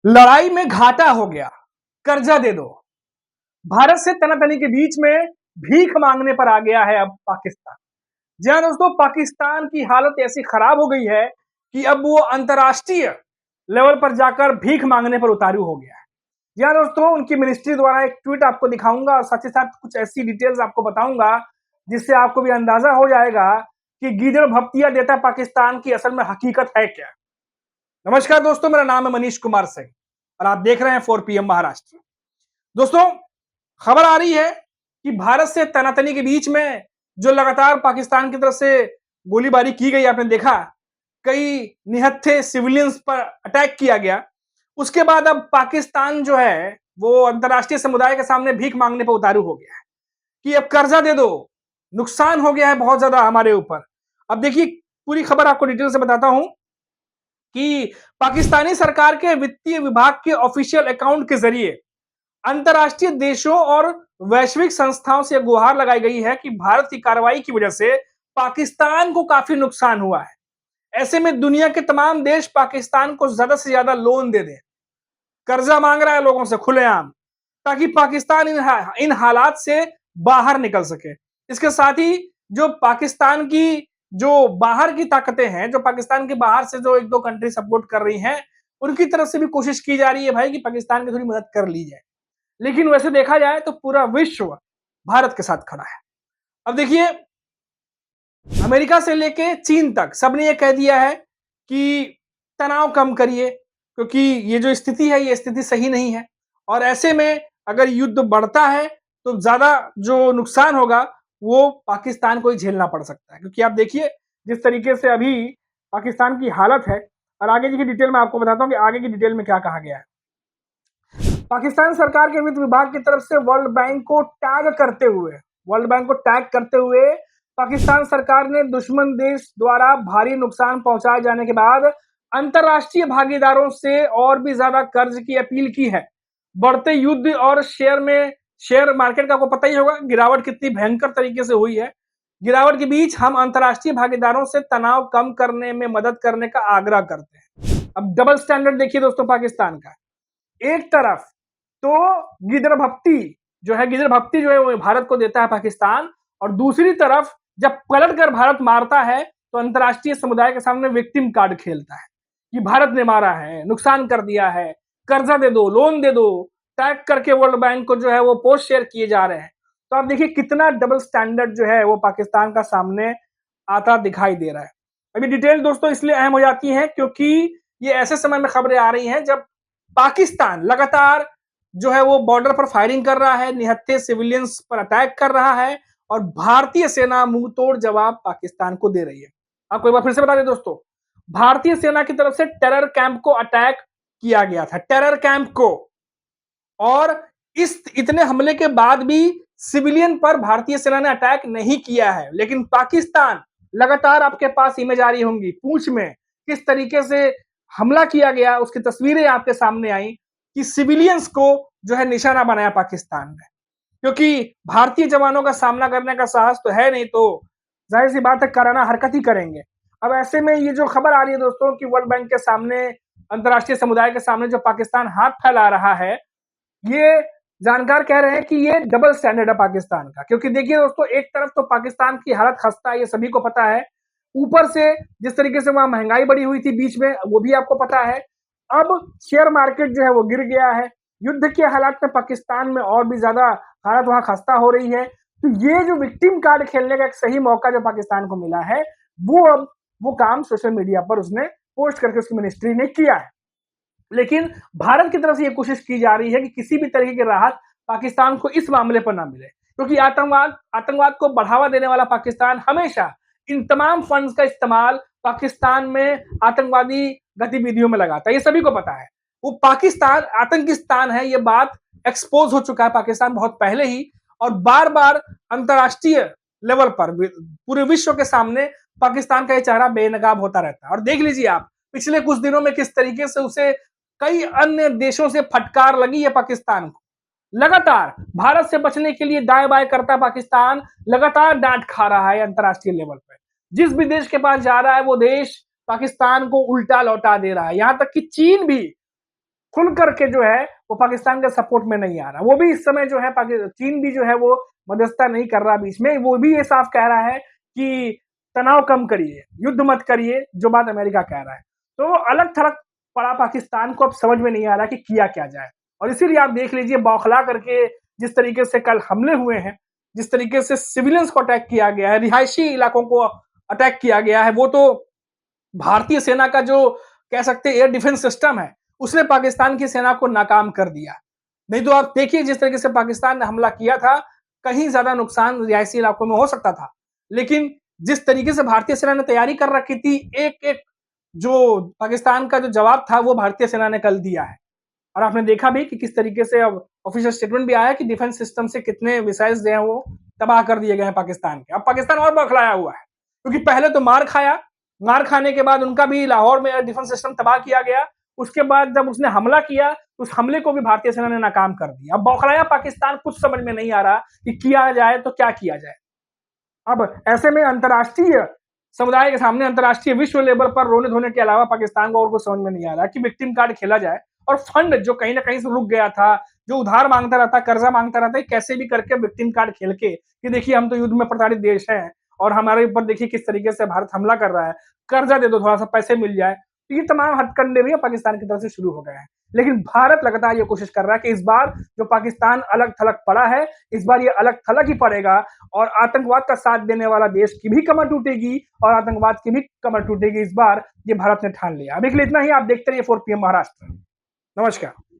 लड़ाई में घाटा हो गया, कर्जा दे दो। भारत से तनातनी के बीच में भीख मांगने पर आ गया है अब पाकिस्तान। जी हाँ दोस्तों, पाकिस्तान की हालत ऐसी खराब हो गई है कि अब वो अंतर्राष्ट्रीय लेवल पर जाकर भीख मांगने पर उतारू हो गया है। जी हाँ दोस्तों, उनकी मिनिस्ट्री द्वारा एक ट्वीट आपको दिखाऊंगा और साथ ही साथ कुछ ऐसी डिटेल्स आपको बताऊंगा जिससे आपको भी अंदाजा हो जाएगा कि गीदड़ भप्तियां देता पाकिस्तान की असल में हकीकत है क्या। नमस्कार दोस्तों, मेरा नाम है मनीष कुमार सिंह और आप देख रहे हैं 4 PM महाराष्ट्र। दोस्तों, खबर आ रही है कि भारत से तनातनी के बीच में जो लगातार पाकिस्तान की तरफ से गोलीबारी की गई, आपने देखा कई निहत्थे सिविलियंस पर अटैक किया गया। उसके बाद अब पाकिस्तान जो है वो अंतर्राष्ट्रीय समुदाय के सामने भीख मांगने पर उतारू हो गया है कि अब कर्जा दे दो, नुकसान हो गया है बहुत ज्यादा हमारे ऊपर। अब देखिए, पूरी खबर आपको डिटेल से बताता हूं कि पाकिस्तानी सरकार के वित्तीय विभाग के ऑफिशियल अकाउंट के जरिए अंतर्राष्ट्रीय देशों और वैश्विक संस्थाओं से गुहार लगाई गई है कि भारत की कार्रवाई की वजह से पाकिस्तान को काफी नुकसान हुआ है। ऐसे में दुनिया के तमाम देश पाकिस्तान को ज्यादा से ज्यादा लोन दे दें। कर्जा मांग रहा है लोगों से खुलेआम, ताकि पाकिस्तान इन हालात से बाहर निकल सके। इसके साथ ही जो पाकिस्तान की जो बाहर की ताकतें हैं, जो पाकिस्तान के बाहर से जो एक दो कंट्री सपोर्ट कर रही हैं, उनकी तरफ से भी कोशिश की जा रही है भाई कि पाकिस्तान की थोड़ी मदद कर ली जाए। लेकिन वैसे देखा जाए तो पूरा विश्व भारत के साथ खड़ा है। अब देखिए, अमेरिका से लेके चीन तक सबने ये कह दिया है कि तनाव कम करिए, क्योंकि ये जो स्थिति है ये स्थिति सही नहीं है और ऐसे में अगर युद्ध बढ़ता है तो ज्यादा जो नुकसान होगा वो पाकिस्तान को ही झेलना पड़ सकता है। क्योंकि आप देखिए जिस तरीके से अभी पाकिस्तान की हालत है, और आगे की डिटेल में आपको बताता हूँ कि आगे की डिटेल में क्या कहा गया है। पाकिस्तान सरकार के वित्त विभाग की तरफ से वर्ल्ड बैंक को टैग करते हुए पाकिस्तान सरकार ने दुश्मन देश द्वारा भारी नुकसान पहुंचाए जाने के बाद अंतर्राष्ट्रीय भागीदारों से और भी ज्यादा कर्ज की अपील की है। बढ़ते युद्ध और शेयर मार्केट का आपको पता ही होगा गिरावट कितनी भयंकर तरीके से हुई है। गिरावट के बीच हम अंतर्राष्ट्रीय भागीदारों से तनाव कम करने में मदद करने का आग्रह करते हैं। अब डबल स्टैंडर्ड देखिए दोस्तों पाकिस्तान का। एक तरफ तो गिदड़ भप्ती जो है वो भारत को देता है पाकिस्तान, और दूसरी तरफ जब पलट कर भारत मारता है तो अंतर्राष्ट्रीय समुदाय के सामने विक्टिम कार्ड खेलता है कि भारत ने मारा है, नुकसान कर दिया है, कर्जा दे दो, लोन दे दो, टैग करके वर्ल्ड बैंक को जो है वो पोस्ट शेयर किए जा रहे हैं। तो आप देखिए कितना डबल स्टैंडर्ड जो है वो पाकिस्तान का सामने आता दिखाई दे रहा है। अभी डिटेल दोस्तों इसलिए अहम हो जाती है क्योंकि ये ऐसे समय में खबरें आ रही हैं जब पाकिस्तान लगातार जो है वो बॉर्डर पर फायरिंग कर रहा है, निहत्थे सिविलियंस पर अटैक कर रहा है और भारतीय सेना मुंह तोड़ जवाब पाकिस्तान को दे रही है। आपको एक बार फिर से बता दें दोस्तों, भारतीय सेना की तरफ से टेरर कैंप को अटैक किया गया था, टेरर कैंप को, और इस इतने हमले के बाद भी सिविलियन पर भारतीय सेना ने अटैक नहीं किया है। लेकिन पाकिस्तान लगातार, आपके पास इमेज आ रही होंगी पूंछ में किस तरीके से हमला किया गया, उसकी तस्वीरें आपके सामने आई कि सिविलियंस को जो है निशाना बनाया पाकिस्तान ने, क्योंकि भारतीय जवानों का सामना करने का साहस तो है नहीं, तो जाहिर सी बात है कराना हरकत ही करेंगे। अब ऐसे में ये जो खबर आ रही है दोस्तों कि वर्ल्ड बैंक के सामने, अंतर्राष्ट्रीय समुदाय के सामने जो पाकिस्तान हाथ फैला रहा है, ये जानकार कह रहे हैं कि ये डबल स्टैंडर्ड है पाकिस्तान का। क्योंकि देखिए दोस्तों, एक तरफ तो पाकिस्तान की हालत खस्ता है, ये सभी को पता है, ऊपर से जिस तरीके से वहां महंगाई बढ़ी हुई थी बीच में वो भी आपको पता है, अब शेयर मार्केट जो है वो गिर गया है, युद्ध के हालात में पाकिस्तान में और भी ज्यादा हालत वहां खस्ता हो रही है। तो ये जो विक्टिम कार्ड खेलने का एक सही मौका जो पाकिस्तान को मिला है, वो अब वो काम सोशल मीडिया पर उसने पोस्ट करके उसकी मिनिस्ट्री ने किया है। लेकिन भारत की तरफ से ये कोशिश की जा रही है कि किसी भी तरीके की राहत पाकिस्तान को इस मामले पर ना मिले, क्योंकि आतंकवाद को बढ़ावा देने वाला पाकिस्तान हमेशा इन तमाम फंड्स का इस्तेमाल पाकिस्तान में आतंकवादी गतिविधियों में लगाता है, ये सभी को पता है। वो पाकिस्तान आतंकिस्तान है, ये बात एक्सपोज हो चुका है पाकिस्तान बहुत पहले ही, और बार बार अंतर्राष्ट्रीय लेवल पर पूरे विश्व के सामने पाकिस्तान का ये चेहरा बेनकाब होता रहता है। और देख लीजिए आप पिछले कुछ दिनों में किस तरीके से उसे कई अन्य देशों से फटकार लगी है पाकिस्तान को। लगातार भारत से बचने के लिए दाएं बाएं करता पाकिस्तान लगातार डांट खा रहा है अंतर्राष्ट्रीय लेवल पर। जिस भी देश के पास जा रहा है वो देश पाकिस्तान को उल्टा लौटा दे रहा है। यहां तक कि चीन भी खुल करके जो है वो पाकिस्तान के सपोर्ट में नहीं आ रहा। वो भी इस समय जो है चीन भी जो है वो मध्यस्थता नहीं कर रहा बीच में, वो भी ये साफ कह रहा है कि तनाव कम करिए, युद्ध मत करिए, जो बात अमेरिका कह रहा है। तो अलग थलग पड़ा पाकिस्तान को, अब समझ में नहीं आ रहा कि किया क्या जाए। और इसीलिए आप देख लीजिए बौखला करके जिस तरीके से कल हमले हुए हैं, जिस तरीके से सिविलियंस को अटैक किया गया है, रिहायशी इलाकों को अटैक किया गया है, वो तो भारतीय सेना का जो कह सकते हैं एयर डिफेंस सिस्टम है, उसने पाकिस्तान की सेना को नाकाम कर दिया। नहीं तो आप देखिए जिस तरीके से पाकिस्तान ने हमला किया था, कहीं ज्यादा नुकसान रिहायशी इलाकों में हो सकता था, लेकिन जिस तरीके से भारतीय सेना ने तैयारी कर रखी थी, एक एक जो पाकिस्तान का जो जवाब था वो भारतीय सेना ने कल दिया है। और आपने देखा भी कि किस तरीके से अब ऑफिशियल स्टेटमेंट भी आया कि डिफेंस सिस्टम से कितने मिसाइल्स जो हैं वो तबाह कर दिए गए हैं पाकिस्तान के। अब पाकिस्तान और बौखलाया हुआ है, क्योंकि पहले तो मार खाया, मार खाने के बाद उनका भी लाहौर में डिफेंस सिस्टम तबाह किया गया। उसके बाद जब उसने हमला किया, उस हमले को भी भारतीय सेना ने नाकाम कर दिया। अब बौखलाया पाकिस्तान, कुछ समझ में नहीं आ रहा कि किया जाए तो क्या किया जाए। अब ऐसे में अंतर्राष्ट्रीय समुदाय के सामने, अंतर्राष्ट्रीय विश्व लेवल पर रोने धोने के अलावा पाकिस्तान को और कुछ समझ में नहीं आ रहा कि विक्टिम कार्ड खेला जाए और फंड जो कहीं ना कहीं से रुक गया था, जो उधार मांगता रहता, कर्जा मांगता रहता है, कैसे भी करके विक्टिम कार्ड खेल के कि देखिए हम तो युद्ध में प्रताड़ित देश हैं और हमारे ऊपर देखिए किस तरीके से भारत हमला कर रहा है, कर्जा दे दो, थोड़ा सा पैसे मिल जाए। तो ये तमाम हथकंडे भी पाकिस्तान की तरफ से शुरू हो गए हैं। लेकिन भारत लगातार ये कोशिश कर रहा है कि इस बार जो पाकिस्तान अलग थलग पड़ा है, इस बार ये अलग थलग ही पड़ेगा और आतंकवाद का साथ देने वाला देश की भी कमर टूटेगी और आतंकवाद की भी कमर टूटेगी। इस बार ये भारत ने ठान लिया। अभी के लिए इतना ही। आप देखते रहिए 4 PM महाराष्ट्र। नमस्कार।